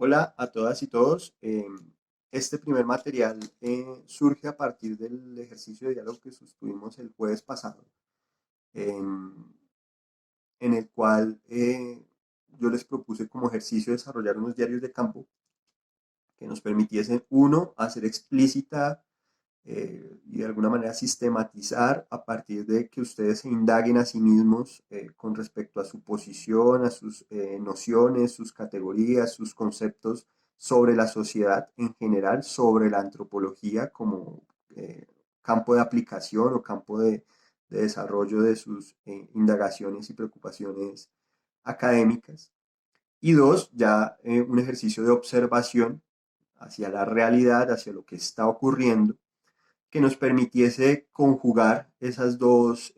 Hola a todas y todos. Este primer material surge a partir del ejercicio de diálogo que sostuvimos el jueves pasado, en, en el cual yo les propuse como ejercicio desarrollar unos diarios de campo que nos permitiesen, uno, hacer explícita y de alguna manera sistematizar a partir de que ustedes se indaguen a sí mismos con respecto a su posición, a sus nociones, sus categorías, sus conceptos sobre la sociedad en general, sobre la antropología como campo de aplicación o campo de desarrollo de sus indagaciones y preocupaciones académicas. Y dos, ya un ejercicio de observación hacia la realidad, hacia lo que está ocurriendo, que nos permitiese conjugar esas dos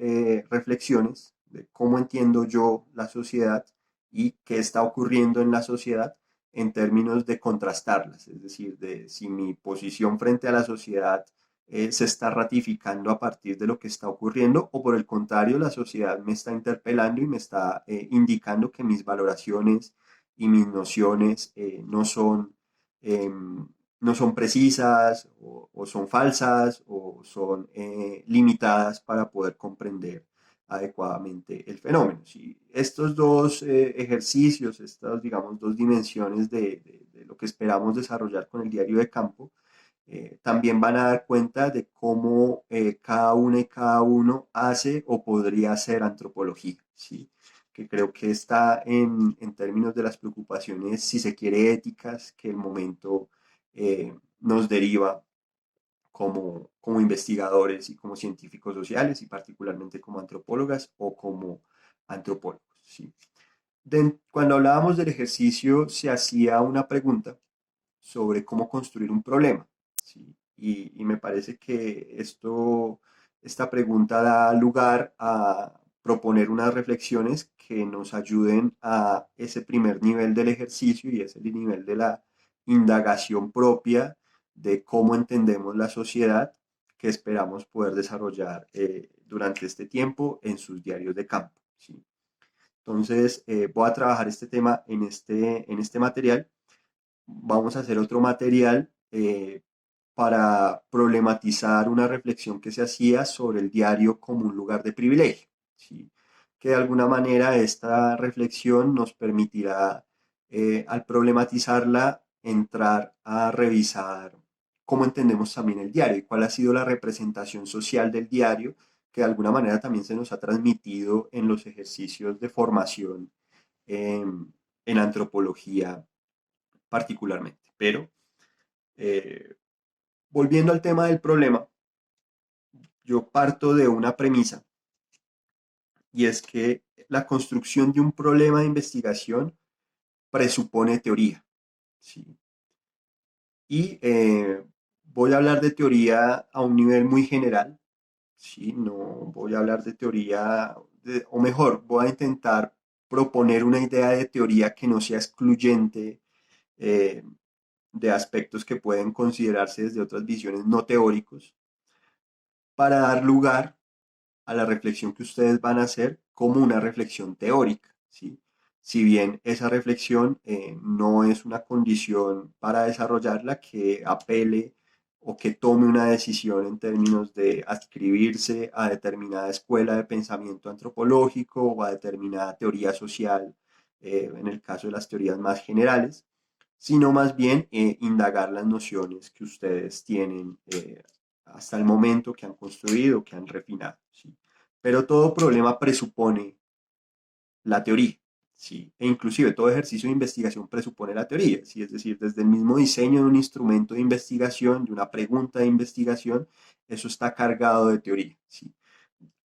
reflexiones de cómo entiendo yo la sociedad y qué está ocurriendo en la sociedad en términos de contrastarlas, es decir, de si mi posición frente a la sociedad se está ratificando a partir de lo que está ocurriendo o por el contrario la sociedad me está interpelando y me está indicando que mis valoraciones y mis nociones eh, no son precisas o son falsas o son limitadas para poder comprender adecuadamente el fenómeno. Si estos dos ejercicios, estas, digamos, dos dimensiones de lo que esperamos desarrollar con el diario de campo, también van a dar cuenta de cómo cada una y cada uno hace o podría hacer antropología, ¿sí? Que creo que está en términos de las preocupaciones, si se quiere, éticas, que el momento nos deriva como investigadores y como científicos sociales y particularmente como antropólogas o como antropólogos, ¿sí? Cuando hablábamos del ejercicio se hacía una pregunta sobre cómo construir un problema, ¿sí? Y me parece que esta pregunta da lugar a proponer unas reflexiones que nos ayuden a ese primer nivel del ejercicio y ese nivel de la indagación propia de cómo entendemos la sociedad que esperamos poder desarrollar durante este tiempo en sus diarios de campo, ¿sí? Entonces, voy a trabajar este tema en este material. Vamos a hacer otro material para problematizar una reflexión que se hacía sobre el diario como un lugar de privilegio, ¿sí? Que de alguna manera esta reflexión nos permitirá, al problematizarla, entrar a revisar cómo entendemos también el diario y cuál ha sido la representación social del diario que de alguna manera también se nos ha transmitido en los ejercicios de formación en antropología particularmente. Pero eh, volviendo al tema del problema, yo parto de una premisa y es que la construcción de un problema de investigación presupone teoría, ¿sí? Y voy a hablar de teoría a un nivel muy general, ¿sí? No voy a hablar de teoría, o mejor, voy a intentar proponer una idea de teoría que no sea excluyente eh, de aspectos que pueden considerarse desde otras visiones no teóricos, para dar lugar a la reflexión que ustedes van a hacer como una reflexión teórica, ¿sí? Si bien esa reflexión no es una condición para desarrollarla que apele o que tome una decisión en términos de adscribirse a determinada escuela de pensamiento antropológico o a determinada teoría social, en el caso de las teorías más generales, sino más bien indagar las nociones que ustedes tienen hasta el momento, que han construido, que han refinado, ¿sí? Pero todo problema presupone la teoría, ¿sí? E inclusive todo ejercicio de investigación presupone la teoría, ¿sí? Es decir, desde el mismo diseño de un instrumento de investigación, de una pregunta de investigación, eso está cargado de teoría, ¿sí?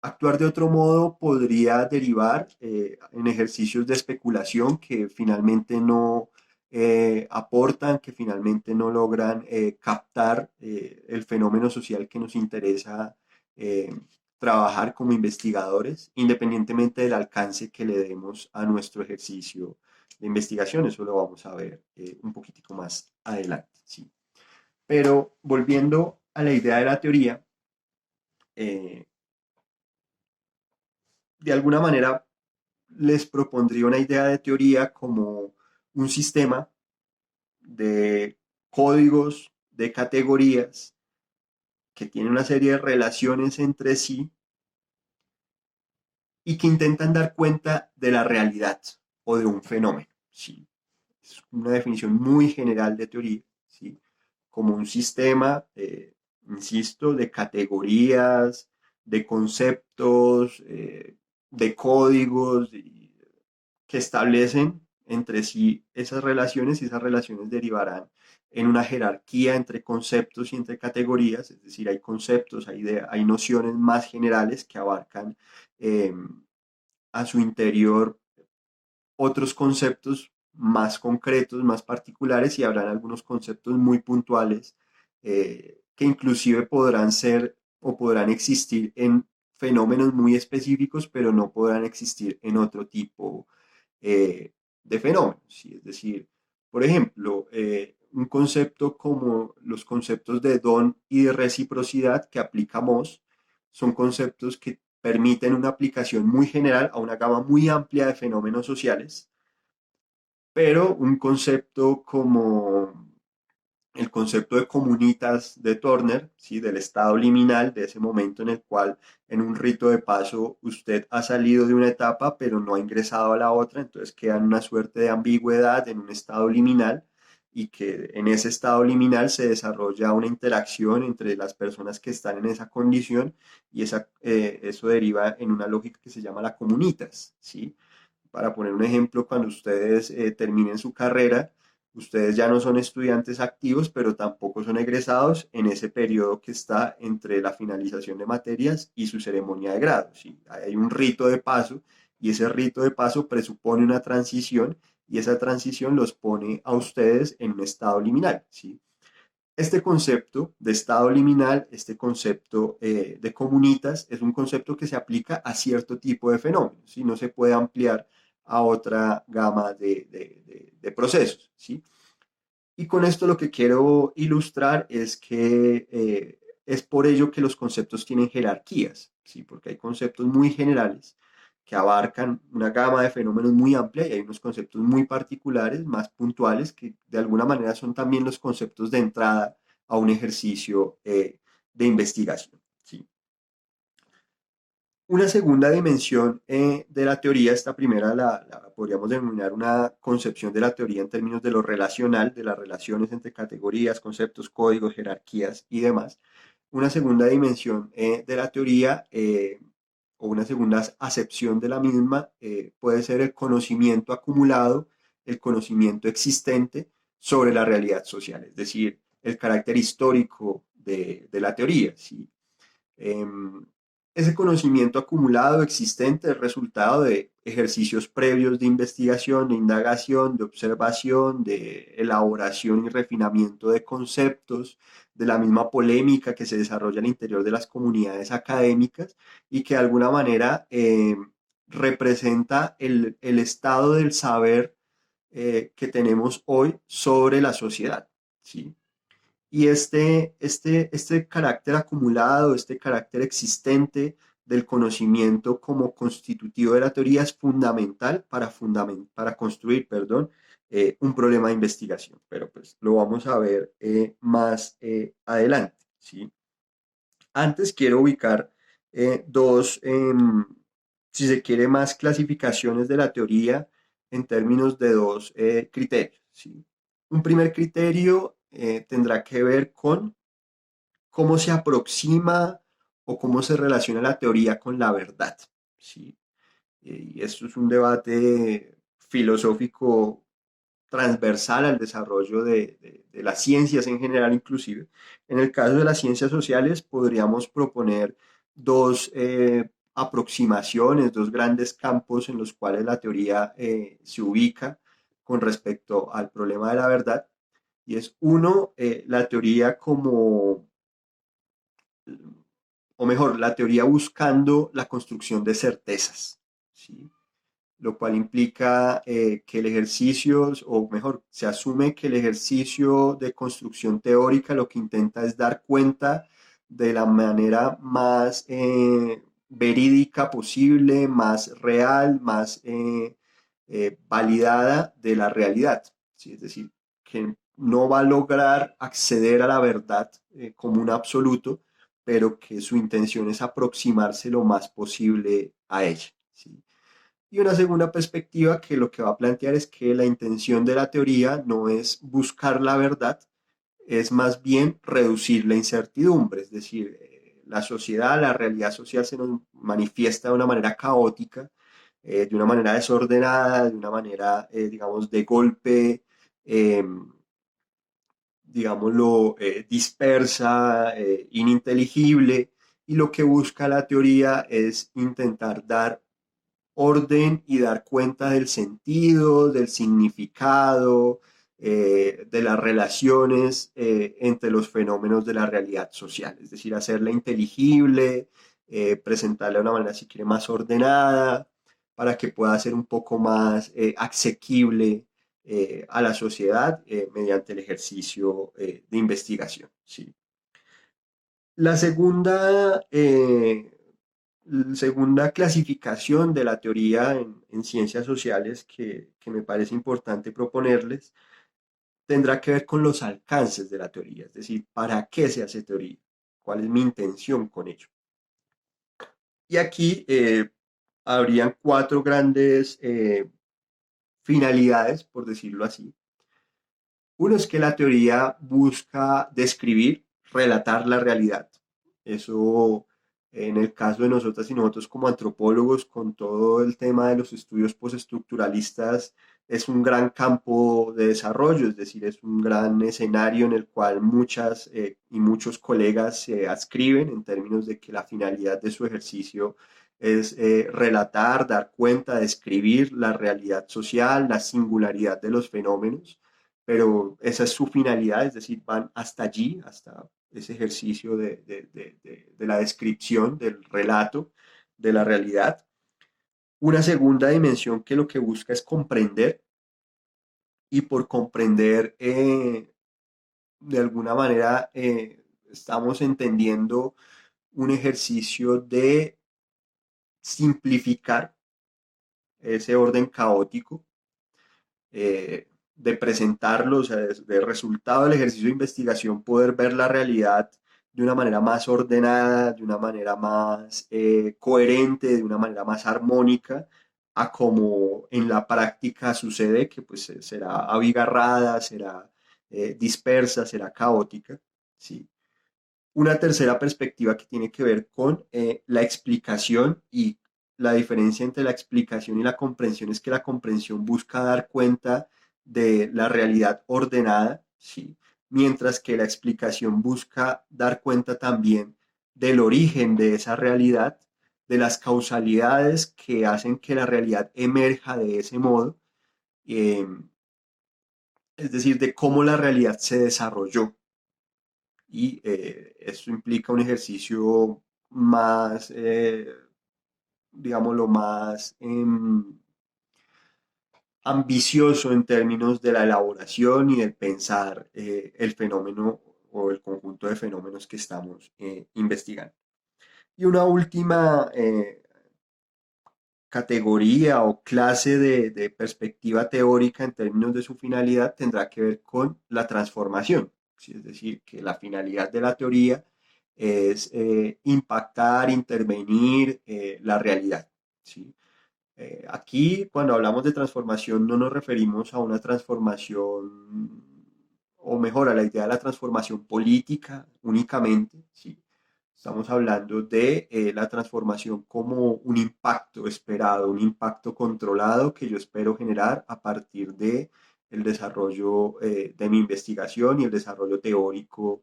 Actuar de otro modo podría derivar en ejercicios de especulación que finalmente no aportan, que finalmente no logran captar el fenómeno social que nos interesa eh, trabajar como investigadores, independientemente del alcance que le demos a nuestro ejercicio de investigación. Eso lo vamos a ver un poquitico más adelante, ¿sí? Pero volviendo a la idea de la teoría, eh, de alguna manera les propondría una idea de teoría como un sistema de códigos, de categorías que tienen una serie de relaciones entre sí y que intentan dar cuenta de la realidad o de un fenómeno. ¿Sí? Es una definición muy general de teoría, ¿sí? Como un sistema, insisto, de categorías, de conceptos, de códigos que establecen entre sí esas relaciones y esas relaciones derivarán en una jerarquía entre conceptos y entre categorías, es decir, hay conceptos, hay nociones más generales que abarcan eh, a su interior otros conceptos más concretos, más particulares y habrán algunos conceptos muy puntuales que inclusive podrán ser o podrán existir en fenómenos muy específicos, pero no podrán existir en otro tipo de fenómenos. ¿Sí? Es decir, por ejemplo, un concepto como los conceptos de don y de reciprocidad que aplicamos son conceptos que permiten una aplicación muy general a una gama muy amplia de fenómenos sociales, pero un concepto como el concepto de comunitas de Turner, ¿sí? Del estado liminal, de ese momento en el cual en un rito de paso usted ha salido de una etapa pero no ha ingresado a la otra, entonces queda en una suerte de ambigüedad, en un estado liminal, y que en ese estado liminal se desarrolla una interacción entre las personas que están en esa condición y eso deriva en una lógica que se llama la comunitas, ¿sí? Para poner un ejemplo, cuando ustedes terminen su carrera, ustedes ya no son estudiantes activos, pero tampoco son egresados en ese periodo que está entre la finalización de materias y su ceremonia de grado. ¿Sí? Hay un rito de paso y ese rito de paso presupone una transición y esa transición los pone a ustedes en un estado liminal. ¿Sí? Este concepto de estado liminal, este concepto de comunitas, es un concepto que se aplica a cierto tipo de fenómenos, ¿sí? No se puede ampliar a otra gama de procesos, ¿sí? Y con esto lo que quiero ilustrar es que es por ello que los conceptos tienen jerarquías, ¿sí? Porque hay conceptos muy generales que abarcan una gama de fenómenos muy amplia y hay unos conceptos muy particulares, más puntuales, que de alguna manera son también los conceptos de entrada a un ejercicio de investigación, ¿sí? Una segunda dimensión de la teoría, esta primera la podríamos denominar una concepción de la teoría en términos de lo relacional, de las relaciones entre categorías, conceptos, códigos, jerarquías y demás. Una segunda dimensión de la teoría o una segunda acepción de la misma puede ser el conocimiento acumulado, el conocimiento existente sobre la realidad social, es decir, el carácter histórico de la teoría. ¿Sí? Em, Ese conocimiento acumulado existente es resultado de ejercicios previos de investigación, de indagación, de observación, de elaboración y refinamiento de conceptos, de la misma polémica que se desarrolla al interior de las comunidades académicas y que de alguna manera representa el estado del saber que tenemos hoy sobre la sociedad. ¿Sí? Y este carácter acumulado, este carácter existente del conocimiento como constitutivo de la teoría es fundamental para construir, perdón, un problema de investigación. Pero pues lo vamos a ver más adelante, ¿sí? Antes quiero ubicar dos, si se quiere, más clasificaciones de la teoría en términos de dos criterios, ¿sí? Un primer criterio tendrá que ver con cómo se aproxima o cómo se relaciona la teoría con la verdad, ¿sí? Y esto es un debate filosófico transversal al desarrollo de las ciencias en general, inclusive. En el caso de las ciencias sociales, podríamos proponer dos aproximaciones, dos grandes campos en los cuales la teoría se ubica con respecto al problema de la verdad. Y es uno, la teoría como o mejor, la teoría buscando la construcción de certezas, ¿sí? Lo cual implica que el ejercicio, o mejor, se asume que el ejercicio de construcción teórica lo que intenta es dar cuenta de la manera más verídica posible, más real, más validada de la realidad, ¿sí? Es decir, que no va a lograr acceder a la verdad como un absoluto, pero que su intención es aproximarse lo más posible a ella, ¿sí? Y una segunda perspectiva que lo que va a plantear es que la intención de la teoría no es buscar la verdad, es más bien reducir la incertidumbre, es decir, la sociedad, la realidad social se nos manifiesta de una manera caótica, de una manera desordenada, de una manera, digamos, de golpe, eh, digámoslo, dispersa, ininteligible, y lo que busca la teoría es intentar dar orden y dar cuenta del sentido, del significado, de las relaciones entre los fenómenos de la realidad social, es decir, hacerla inteligible, presentarla de una manera, si quiere, más ordenada, para que pueda ser un poco más asequible a la sociedad mediante el ejercicio de investigación. ¿Sí? La segunda clasificación de la teoría en ciencias sociales que me parece importante proponerles tendrá que ver con los alcances de la teoría, es decir, ¿para qué se hace teoría? ¿Cuál es mi intención con ello? Y aquí habrían cuatro grandes finalidades, por decirlo así. Uno es que la teoría busca describir, relatar la realidad. Eso, en el caso de nosotras y nosotros como antropólogos, con todo el tema de los estudios postestructuralistas, es un gran campo de desarrollo, es decir, es un gran escenario en el cual muchas y muchos colegas se adscriben en términos de que la finalidad de su ejercicio es relatar, dar cuenta, describir la realidad social, la singularidad de los fenómenos, pero esa es su finalidad, es decir, van hasta allí, hasta ese ejercicio de la descripción, del relato de la realidad. Una segunda dimensión que lo que busca es comprender, y por comprender, de alguna manera, estamos entendiendo un ejercicio de simplificar ese orden caótico, de presentarlo, o sea, de resultado del ejercicio de investigación, poder ver la realidad de una manera más ordenada, de una manera más coherente, de una manera más armónica, a como en la práctica sucede, que pues será abigarrada, será dispersa, será caótica, ¿sí? Una tercera perspectiva que tiene que ver con la explicación, y la diferencia entre la explicación y la comprensión es que la comprensión busca dar cuenta de la realidad ordenada, ¿sí? Mientras que la explicación busca dar cuenta también del origen de esa realidad, de las causalidades que hacen que la realidad emerja de ese modo, eh, es decir, de cómo la realidad se desarrolló, y eso implica un ejercicio más, digámoslo, más ambicioso en términos de la elaboración y del pensar el fenómeno o el conjunto de fenómenos que estamos investigando. Y una última categoría o clase de perspectiva teórica en términos de su finalidad tendrá que ver con la transformación, ¿sí? Es decir, que la finalidad de la teoría es impactar, intervenir la realidad, ¿sí? Aquí, cuando hablamos de transformación, no nos referimos a una transformación, o mejor, a la idea de la transformación política únicamente, ¿sí? Estamos hablando de la transformación como un impacto esperado, un impacto controlado que yo espero generar a partir de el desarrollo de mi investigación y el desarrollo teórico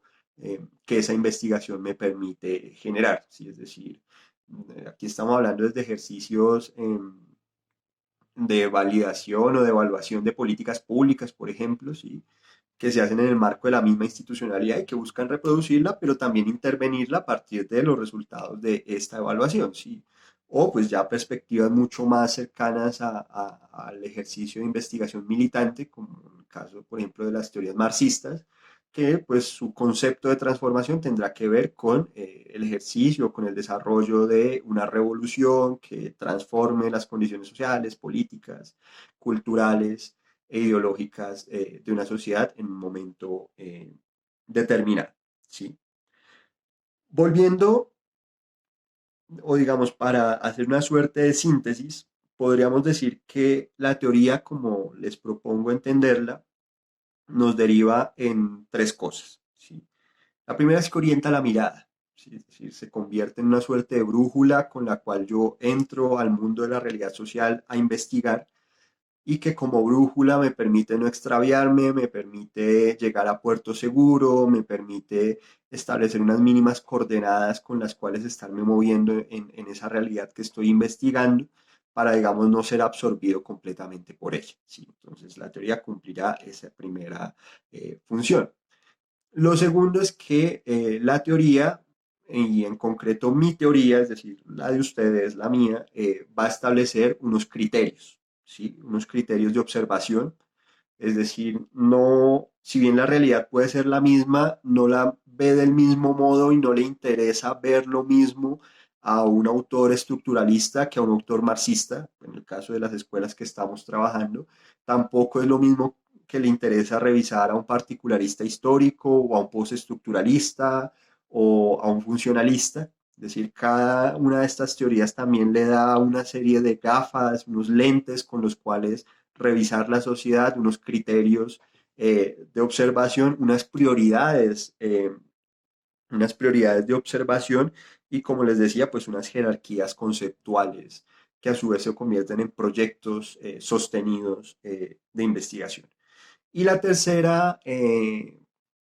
que esa investigación me permite generar, ¿sí? Es decir, aquí estamos hablando desde ejercicios de validación o de evaluación de políticas públicas, por ejemplo, ¿sí? Que se hacen en el marco de la misma institucionalidad y que buscan reproducirla, pero también intervenirla a partir de los resultados de esta evaluación, ¿sí? O pues ya perspectivas mucho más cercanas al ejercicio de investigación militante, como en el caso, por ejemplo, de las teorías marxistas, que pues su concepto de transformación tendrá que ver con el ejercicio, con el desarrollo de una revolución que transforme las condiciones sociales, políticas, culturales, e ideológicas de una sociedad en un momento determinado. ¿Sí? Volviendo, o digamos, para hacer una suerte de síntesis, podríamos decir que la teoría, como les propongo entenderla, nos deriva en tres cosas. ¿Sí? La primera es que orienta la mirada, ¿sí? Es decir, se convierte en una suerte de brújula con la cual yo entro al mundo de la realidad social a investigar y que como brújula me permite no extraviarme, me permite llegar a puerto seguro, me permite establecer unas mínimas coordenadas con las cuales estarme moviendo en esa realidad que estoy investigando para, digamos, no ser absorbido completamente por ella. ¿Sí? Entonces, la teoría cumplirá esa primera función. Lo segundo es que la teoría, y en concreto mi teoría, es decir, la de ustedes, la mía, va a establecer unos criterios, ¿sí? Unos criterios de observación. Es decir, no, si bien la realidad puede ser la misma, no la ve del mismo modo y no le interesa ver lo mismo a un autor estructuralista que a un autor marxista, en el caso de las escuelas que estamos trabajando. Tampoco es lo mismo que le interesa revisar a un particularista histórico o a un postestructuralista o a un funcionalista. Es decir, cada una de estas teorías también le da una serie de gafas, unos lentes con los cuales revisar la sociedad, unos criterios de observación, unas prioridades de observación y, como les decía, pues unas jerarquías conceptuales que a su vez se convierten en proyectos sostenidos de investigación. Y la tercera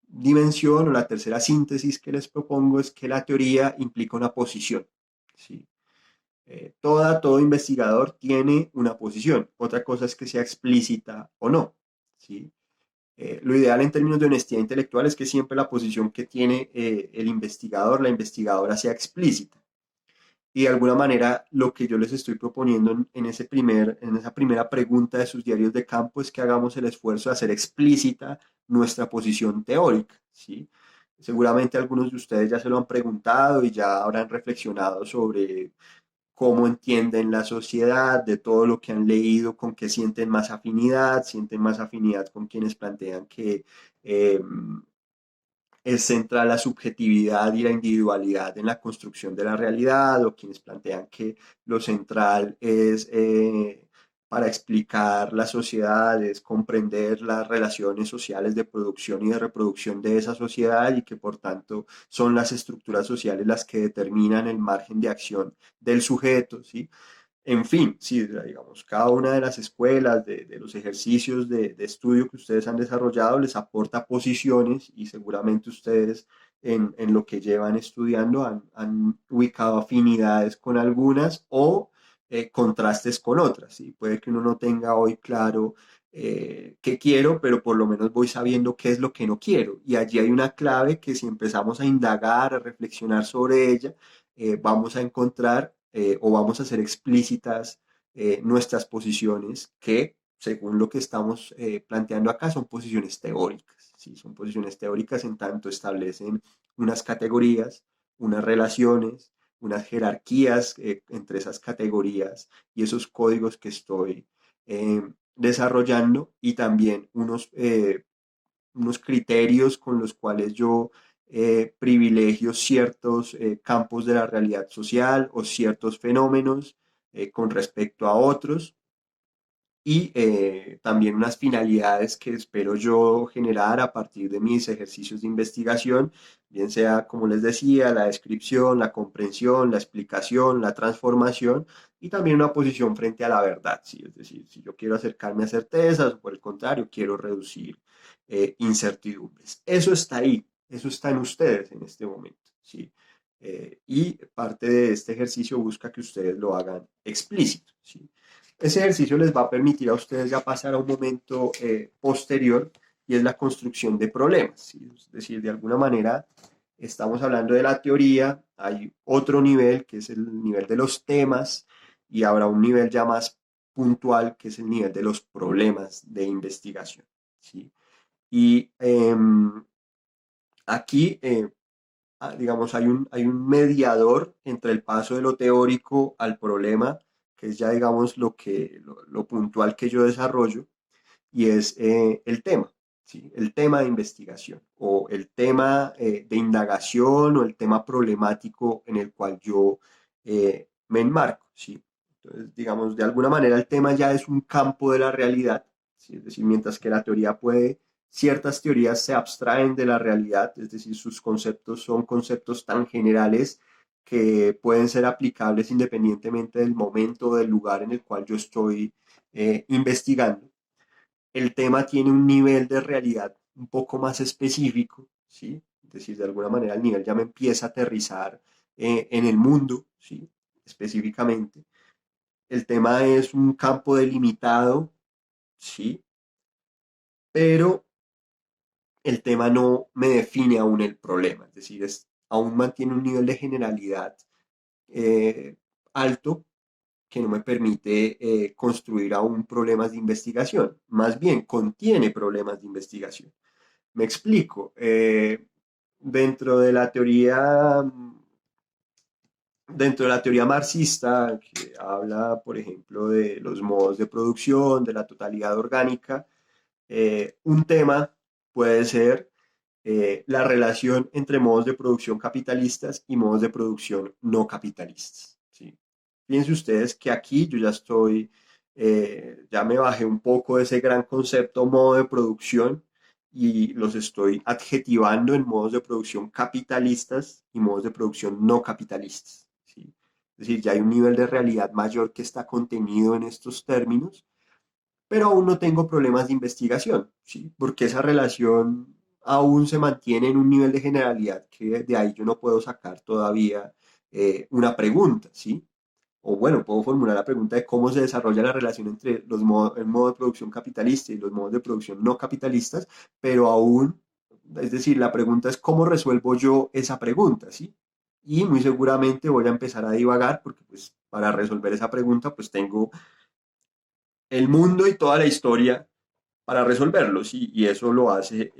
dimensión o la tercera síntesis que les propongo es que la teoría implica una posición. ¿Sí? Todo investigador tiene una posición. Otra cosa es que sea explícita o no. ¿Sí? Lo ideal en términos de honestidad intelectual es que siempre la posición que tiene el investigador, la investigadora, sea explícita. Y de alguna manera lo que yo les estoy proponiendo en esa primera pregunta de sus diarios de campo es que hagamos el esfuerzo de hacer explícita nuestra posición teórica. ¿Sí? Seguramente algunos de ustedes ya se lo han preguntado y ya habrán reflexionado sobre cómo entienden la sociedad, de todo lo que han leído, con qué sienten más afinidad con quienes plantean que eh, es central la subjetividad y la individualidad en la construcción de la realidad, o quienes plantean que lo central es para explicar la sociedad, es comprender las relaciones sociales de producción y de reproducción de esa sociedad y que por tanto son las estructuras sociales las que determinan el margen de acción del sujeto, ¿sí? En fin, sí, digamos, cada una de las escuelas, de los ejercicios de estudio que ustedes han desarrollado les aporta posiciones y seguramente ustedes en lo que llevan estudiando han ubicado afinidades con algunas o contrastes con otras. ¿Sí? Puede que uno no tenga hoy claro qué quiero, pero por lo menos voy sabiendo qué es lo que no quiero. Y allí hay una clave que si empezamos a indagar, a reflexionar sobre ella, vamos a encontrar o vamos a hacer explícitas nuestras posiciones que, según lo que estamos planteando acá, son posiciones teóricas. ¿Sí? Son posiciones teóricas en tanto establecen unas categorías, unas relaciones, unas jerarquías entre esas categorías y esos códigos que estoy desarrollando y también unos criterios con los cuales yo privilegio ciertos campos de la realidad social o ciertos fenómenos con respecto a otros y también unas finalidades que espero yo generar a partir de mis ejercicios de investigación, bien sea, como les decía, la descripción, la comprensión, la explicación, la transformación y también una posición frente a la verdad, ¿sí? Es decir, si yo quiero acercarme a certezas o por el contrario, quiero reducir incertidumbres. Eso está ahí, eso está en ustedes en este momento, ¿sí? Y parte de este ejercicio busca que ustedes lo hagan explícito, ¿sí? Ese ejercicio les va a permitir a ustedes ya pasar a un momento posterior y es la construcción de problemas. ¿Sí? Es decir, de alguna manera estamos hablando de la teoría, hay otro nivel que es el nivel de los temas y habrá un nivel ya más puntual que es el nivel de los problemas de investigación. ¿Sí? Y aquí, digamos, hay un mediador entre el paso de lo teórico al problema, que es ya, digamos, lo puntual que yo desarrollo, y es el tema, ¿sí? El tema de investigación o el tema de indagación o el tema problemático en el cual yo me enmarco, ¿sí? Entonces, digamos, de alguna manera el tema ya es un campo de la realidad, ¿sí? Es decir, mientras que la teoría puede, ciertas teorías se abstraen de la realidad, es decir, sus conceptos son conceptos tan generales que pueden ser aplicables independientemente del momento o del lugar en el cual yo estoy investigando. El tema tiene un nivel de realidad un poco más específico, ¿sí? Es decir, de alguna manera el nivel ya me empieza a aterrizar en el mundo, ¿sí? Específicamente. El tema es un campo delimitado, ¿sí? Pero el tema no me define aún el problema, es decir, aún mantiene un nivel de generalidad eh, alto que no me permite construir aún problemas de investigación, más bien contiene problemas de investigación. Me explico. Dentro de la teoría, dentro de la teoría marxista, que habla, por ejemplo, de los modos de producción, de la totalidad orgánica, un tema puede ser la relación entre modos de producción capitalistas y modos de producción no capitalistas. ¿Sí? Fíjense ustedes que aquí yo ya estoy, ya me bajé un poco de ese gran concepto modo de producción y los estoy adjetivando en modos de producción capitalistas y modos de producción no capitalistas. ¿Sí? Es decir, ya hay un nivel de realidad mayor que está contenido en estos términos, pero aún no tengo problemas de investigación, ¿sí? Porque esa relación aún se mantiene en un nivel de generalidad que de ahí yo no puedo sacar todavía una pregunta, ¿sí? O bueno, puedo formular la pregunta de cómo se desarrolla la relación entre el modo de producción capitalista y los modos de producción no capitalistas, pero aún, es decir, la pregunta es cómo resuelvo yo esa pregunta, ¿sí? Y muy seguramente voy a empezar a divagar porque pues para resolver esa pregunta pues tengo el mundo y toda la historia para resolverlos y eso lo hace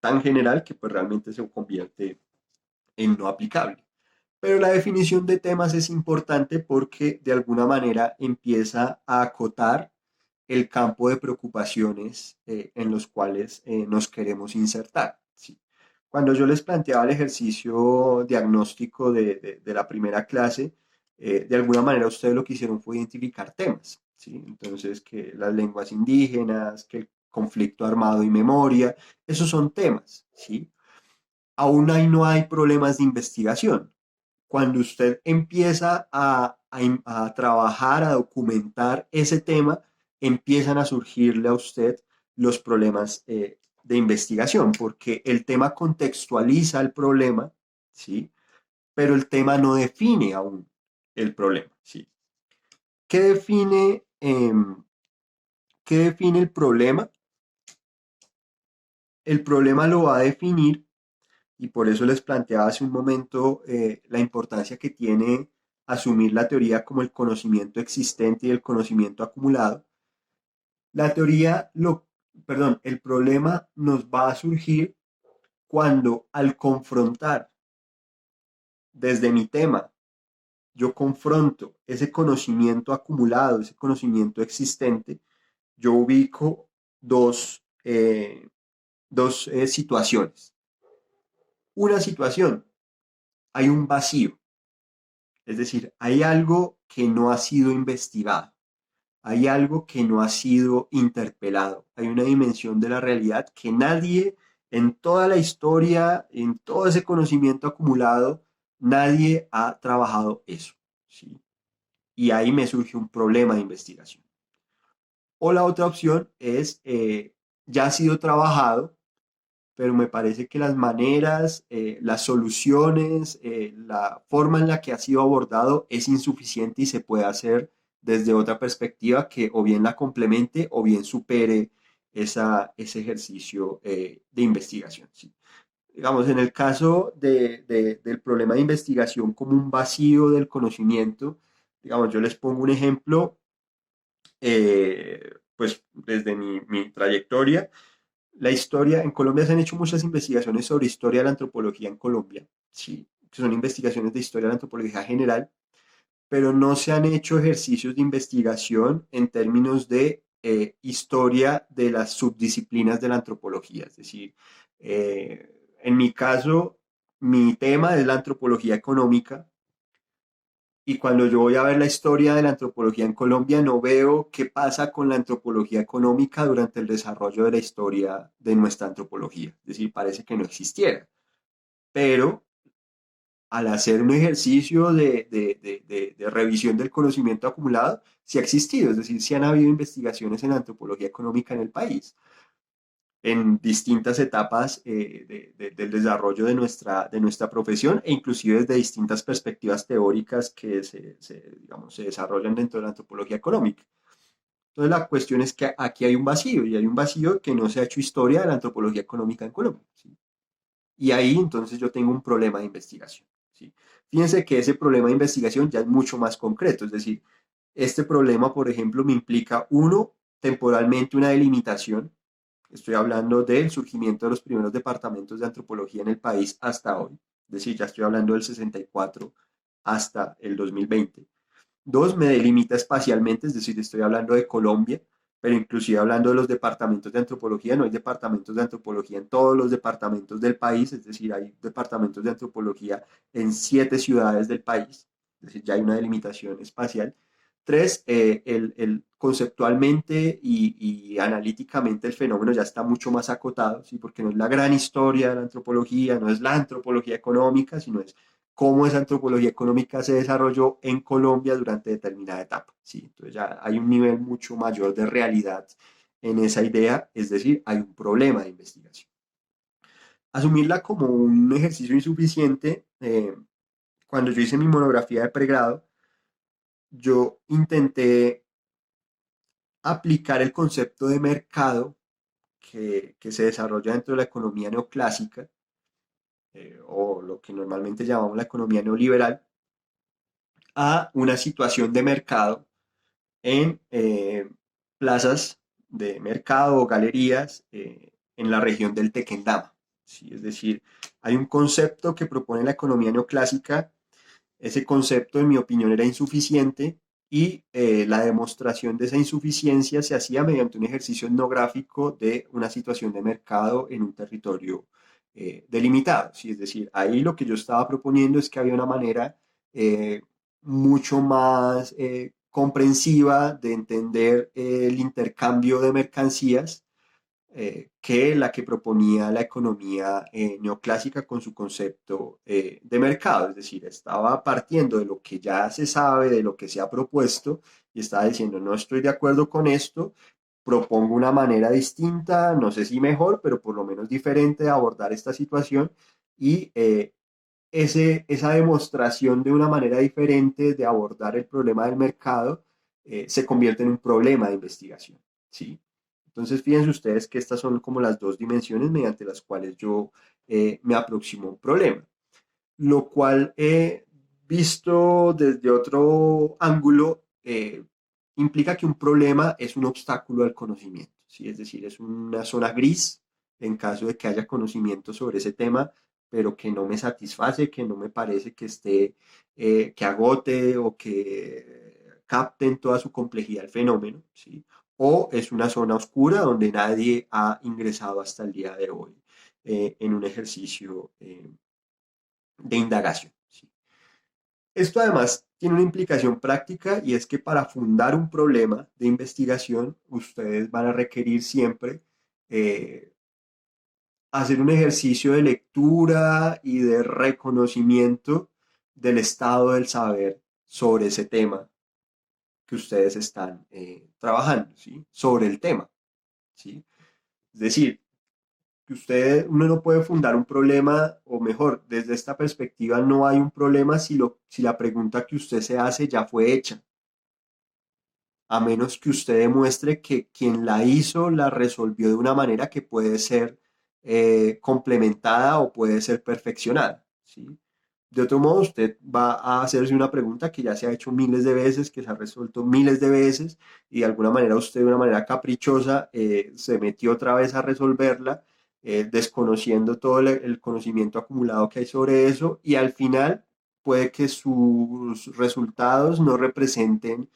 tan general que pues realmente se convierte en no aplicable. Pero la definición de temas es importante porque de alguna manera empieza a acotar el campo de preocupaciones en los cuales nos queremos insertar. ¿Sí? Cuando yo les planteaba el ejercicio diagnóstico de la primera clase, de alguna manera ustedes lo que hicieron fue identificar temas. ¿Sí? Entonces, que las lenguas indígenas, que el conflicto armado y memoria, esos son temas. ¿Sí? Aún ahí no hay problemas de investigación. Cuando usted empieza a trabajar, a documentar ese tema, empiezan a surgirle a usted los problemas de investigación, porque el tema contextualiza el problema, ¿sí? Pero el tema no define aún el problema, ¿sí? ¿Qué define, ¿qué define el problema? El problema lo va a definir y por eso les planteaba hace un momento la importancia que tiene asumir la teoría como el conocimiento existente y el conocimiento acumulado. La teoría, perdón, el problema nos va a surgir cuando al confrontar desde mi tema, yo confronto ese conocimiento acumulado, ese conocimiento existente, yo ubico dos situaciones. Una situación, hay un vacío. Es decir, hay algo que no ha sido investigado, hay algo que no ha sido interpelado, hay una dimensión de la realidad que nadie en toda la historia, en todo ese conocimiento acumulado, nadie ha trabajado eso. ¿Sí? Y ahí me surge un problema de investigación. O la otra opción es, ya ha sido trabajado, pero me parece que las maneras, las soluciones, la forma en la que ha sido abordado es insuficiente y se puede hacer desde otra perspectiva que o bien la complemente o bien supere ese ejercicio de investigación. ¿Sí? Digamos, en el caso del problema de investigación como un vacío del conocimiento, digamos, yo les pongo un ejemplo, pues desde mi trayectoria. La historia, en Colombia se han hecho muchas investigaciones sobre historia de la antropología en Colombia, sí, que son investigaciones de historia de la antropología general, pero no se han hecho ejercicios de investigación en términos de historia de las subdisciplinas de la antropología. Es decir, en mi caso, mi tema es la antropología económica, y cuando yo voy a ver la historia de la antropología en Colombia, no veo qué pasa con la antropología económica durante el desarrollo de la historia de nuestra antropología. Es decir, parece que no existiera. Pero al hacer un ejercicio de revisión del conocimiento acumulado, sí ha existido. Es decir, sí han habido investigaciones en antropología económica en el país, en distintas etapas del desarrollo de nuestra profesión, e inclusive desde distintas perspectivas teóricas que digamos, se desarrollan dentro de la antropología económica. Entonces la cuestión es que aquí hay un vacío, y hay un vacío que no se ha hecho historia de la antropología económica en Colombia, ¿sí? Y ahí entonces yo tengo un problema de investigación, ¿sí? Fíjense que ese problema de investigación ya es mucho más concreto. Es decir, este problema, por ejemplo, me implica, uno, temporalmente una delimitación. Estoy hablando del surgimiento de los primeros departamentos de antropología en el país hasta hoy. Es decir, ya estoy hablando del 64 hasta el 2020. Dos, me delimita espacialmente, es decir, estoy hablando de Colombia, pero inclusive hablando de los departamentos de antropología, no hay departamentos de antropología en todos los departamentos del país. Es decir, hay departamentos de antropología en 7 ciudades del país, es decir, ya hay una delimitación espacial. Tres, conceptualmente y analíticamente el fenómeno ya está mucho más acotado, ¿sí? Porque no es la gran historia de la antropología, no es la antropología económica, sino es cómo esa antropología económica se desarrolló en Colombia durante determinada etapa, ¿sí? Entonces ya hay un nivel mucho mayor de realidad en esa idea, es decir, hay un problema de investigación. Asumirla como un ejercicio insuficiente, cuando yo hice mi monografía de pregrado, yo intenté aplicar el concepto de mercado que se desarrolla dentro de la economía neoclásica, o lo que normalmente llamamos la economía neoliberal, a una situación de mercado en plazas de mercado o galerías en la región del Tequendama, ¿sí? Es decir, hay un concepto que propone la economía neoclásica. Ese concepto, en mi opinión, era insuficiente, y la demostración de esa insuficiencia se hacía mediante un ejercicio etnográfico de una situación de mercado en un territorio delimitado, ¿sí? Es decir, ahí lo que yo estaba proponiendo es que había una manera eh, mucho más comprensiva de entender el intercambio de mercancías, que la que proponía la economía neoclásica con su concepto de mercado. Es decir, estaba partiendo de lo que ya se sabe, de lo que se ha propuesto, y estaba diciendo, no estoy de acuerdo con esto, propongo una manera distinta, no sé si mejor, pero por lo menos diferente de abordar esta situación. Y esa demostración de una manera diferente de abordar el problema del mercado se convierte en un problema de investigación, ¿sí? Entonces, fíjense ustedes que estas son como las dos dimensiones mediante las cuales yo me aproximo a un problema, lo cual, visto desde otro ángulo, implica que un problema es un obstáculo al conocimiento, ¿sí? Es decir, es una zona gris en caso de que haya conocimiento sobre ese tema, pero que no me satisface, que no me parece que esté, que agote o que capte en toda su complejidad el fenómeno, ¿sí? O es una zona oscura donde nadie ha ingresado hasta el día de hoy en un ejercicio de indagación, ¿sí? Esto además tiene una implicación práctica, y es que para fundar un problema de investigación ustedes van a requerir siempre eh, hacer un ejercicio de lectura y de reconocimiento del estado del saber sobre ese tema que ustedes están trabajando, ¿sí? Sobre el tema, ¿sí? Es decir, que uno no puede fundar un problema, o mejor, desde esta perspectiva no hay un problema si la pregunta que usted se hace ya fue hecha, a menos que usted demuestre que quien la hizo la resolvió de una manera que puede ser complementada o puede ser perfeccionada, ¿sí? De otro modo, usted va a hacerse una pregunta que ya se ha hecho miles de veces, que se ha resuelto miles de veces, y de alguna manera usted, de una manera caprichosa, se metió otra vez a resolverla, desconociendo todo el conocimiento acumulado que hay sobre eso, y al final puede que sus resultados no representen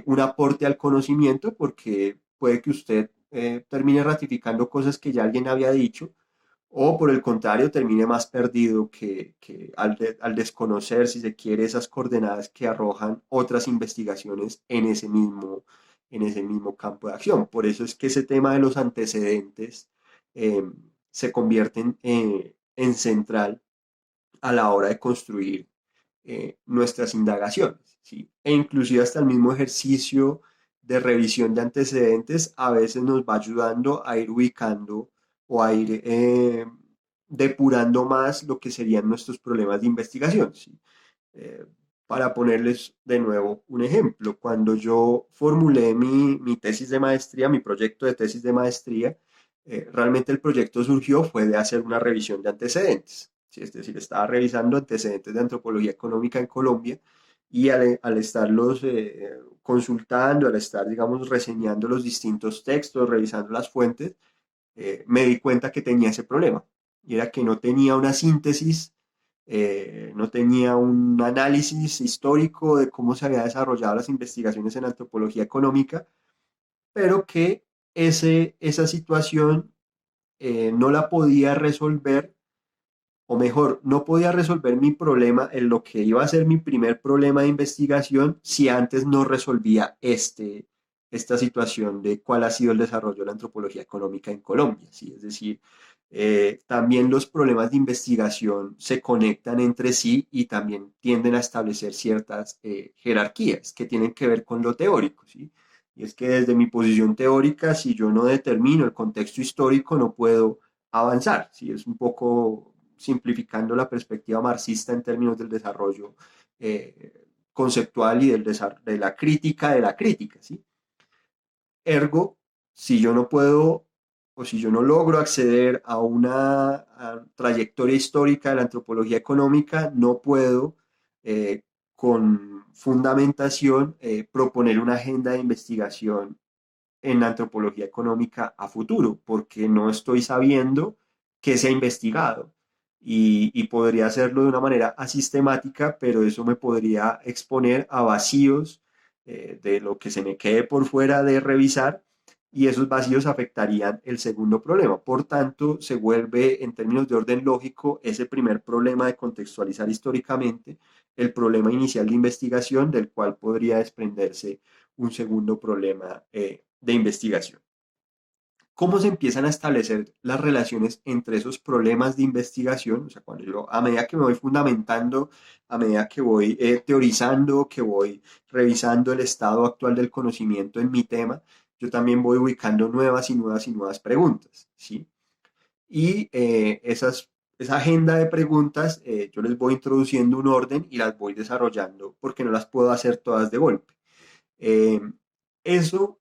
un aporte al conocimiento, porque puede que usted termine ratificando cosas que ya alguien había dicho, o por el contrario, termine más perdido que al desconocer, si se quiere, esas coordenadas que arrojan otras investigaciones en ese mismo campo de acción. Por eso es que ese tema de los antecedentes eh, se convierte en central a la hora de construir nuestras indagaciones, ¿sí? E inclusive hasta el mismo ejercicio de revisión de antecedentes a veces nos va ayudando a ir ubicando o a ir depurando más lo que serían nuestros problemas de investigación, ¿sí? Eh, para ponerles de nuevo un ejemplo, cuando yo formulé mi tesis de maestría, mi proyecto de tesis de maestría, realmente el proyecto surgió fue de hacer una revisión de antecedentes, ¿sí? Es decir, estaba revisando antecedentes de antropología económica en Colombia y al estarlos consultando, al estar, digamos, reseñando los distintos textos, revisando las fuentes, me di cuenta que tenía ese problema y era que no tenía una síntesis, no tenía un análisis histórico de cómo se habían desarrollado las investigaciones en antropología económica, pero que esa situación no la podía resolver, o mejor, no podía resolver mi problema en lo que iba a ser mi primer problema de investigación si antes no resolvía esta situación de cuál ha sido el desarrollo de la antropología económica en Colombia. ¿Sí? Es decir, también los problemas de investigación se conectan entre sí y también tienden a establecer ciertas jerarquías que tienen que ver con lo teórico. ¿Sí? Y es que desde mi posición teórica, si yo no determino el contexto histórico, no puedo avanzar. ¿Sí? Es un poco simplificando la perspectiva marxista en términos del desarrollo conceptual y de la crítica de la crítica. ¿Sí? Ergo, si yo no puedo o si yo no logro acceder a una trayectoria histórica de la antropología económica, no puedo con fundamentación proponer una agenda de investigación en la antropología económica a futuro, porque no estoy sabiendo qué se ha investigado. Y podría hacerlo de una manera asistemática, pero eso me podría exponer a vacíos de lo que se me quede por fuera de revisar y esos vacíos afectarían el segundo problema. Por tanto, se vuelve en términos de orden lógico ese primer problema de contextualizar históricamente el problema inicial de investigación del cual podría desprenderse un segundo problema de investigación. ¿Cómo se empiezan a establecer las relaciones entre esos problemas de investigación? O sea, cuando yo, a medida que me voy fundamentando, a medida que voy teorizando, que voy revisando el estado actual del conocimiento en mi tema, yo también voy ubicando nuevas y nuevas y nuevas preguntas, ¿sí? Y esa agenda de preguntas, yo les voy introduciendo un orden y las voy desarrollando porque no las puedo hacer todas de golpe. Eh, eso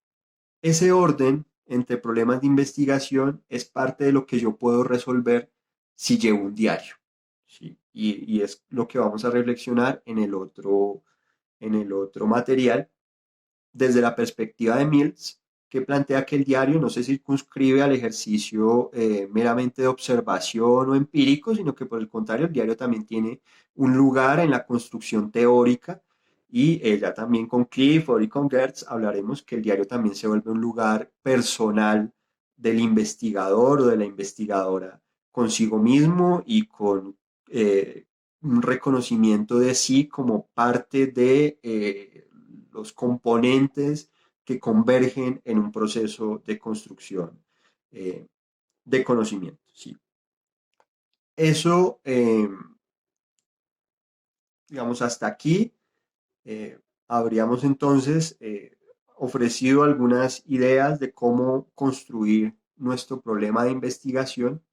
ese orden entre problemas de investigación es parte de lo que yo puedo resolver si llevo un diario. ¿Sí? Y es lo que vamos a reflexionar en el otro material desde la perspectiva de Mills, que plantea que el diario no se circunscribe al ejercicio meramente de observación o empírico, sino que por el contrario el diario también tiene un lugar en la construcción teórica y ya también con Clifford y con Gertz hablaremos que el diario también se vuelve un lugar personal del investigador o de la investigadora consigo mismo y con un reconocimiento de sí como parte de los componentes que convergen en un proceso de construcción eh, de conocimiento. ¿Sí? Eso, digamos, hasta aquí habríamos entonces ofrecido algunas ideas de cómo construir nuestro problema de investigación,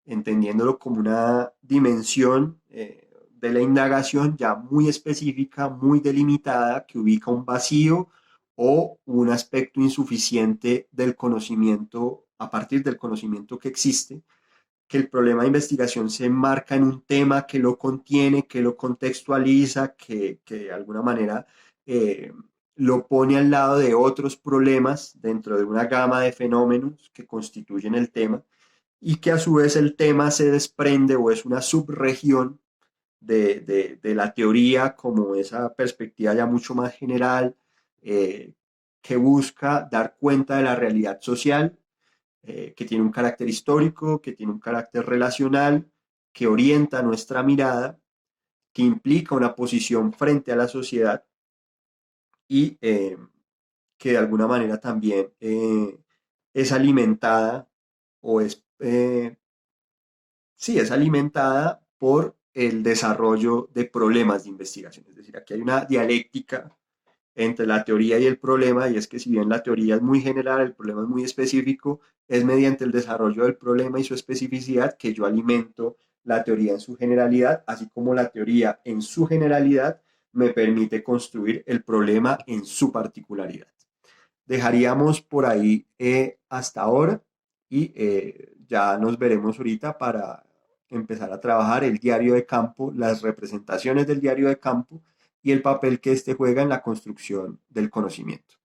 entendiéndolo como una dimensión de la indagación ya muy específica, muy delimitada, que ubica un vacío o un aspecto insuficiente del conocimiento a partir del conocimiento que existe, que el problema de investigación se enmarca en un tema que lo contiene, que lo contextualiza, que de alguna manera eh, lo pone al lado de otros problemas dentro de una gama de fenómenos que constituyen el tema y que a su vez el tema se desprende o es una subregión de la teoría como esa perspectiva ya mucho más general, que busca dar cuenta de la realidad social, que tiene un carácter histórico, que tiene un carácter relacional, que orienta nuestra mirada, que implica una posición frente a la sociedad y que de alguna manera también es alimentada o sí, es alimentada por el desarrollo de problemas de investigación. Es decir, aquí hay una dialéctica entre la teoría y el problema, y es que si bien la teoría es muy general, el problema es muy específico, es mediante el desarrollo del problema y su especificidad que yo alimento la teoría en su generalidad, así como la teoría en su generalidad me permite construir el problema en su particularidad. Dejaríamos por ahí hasta ahora y ya nos veremos ahorita para empezar a trabajar el diario de campo, las representaciones del diario de campo y el papel que éste juega en la construcción del conocimiento.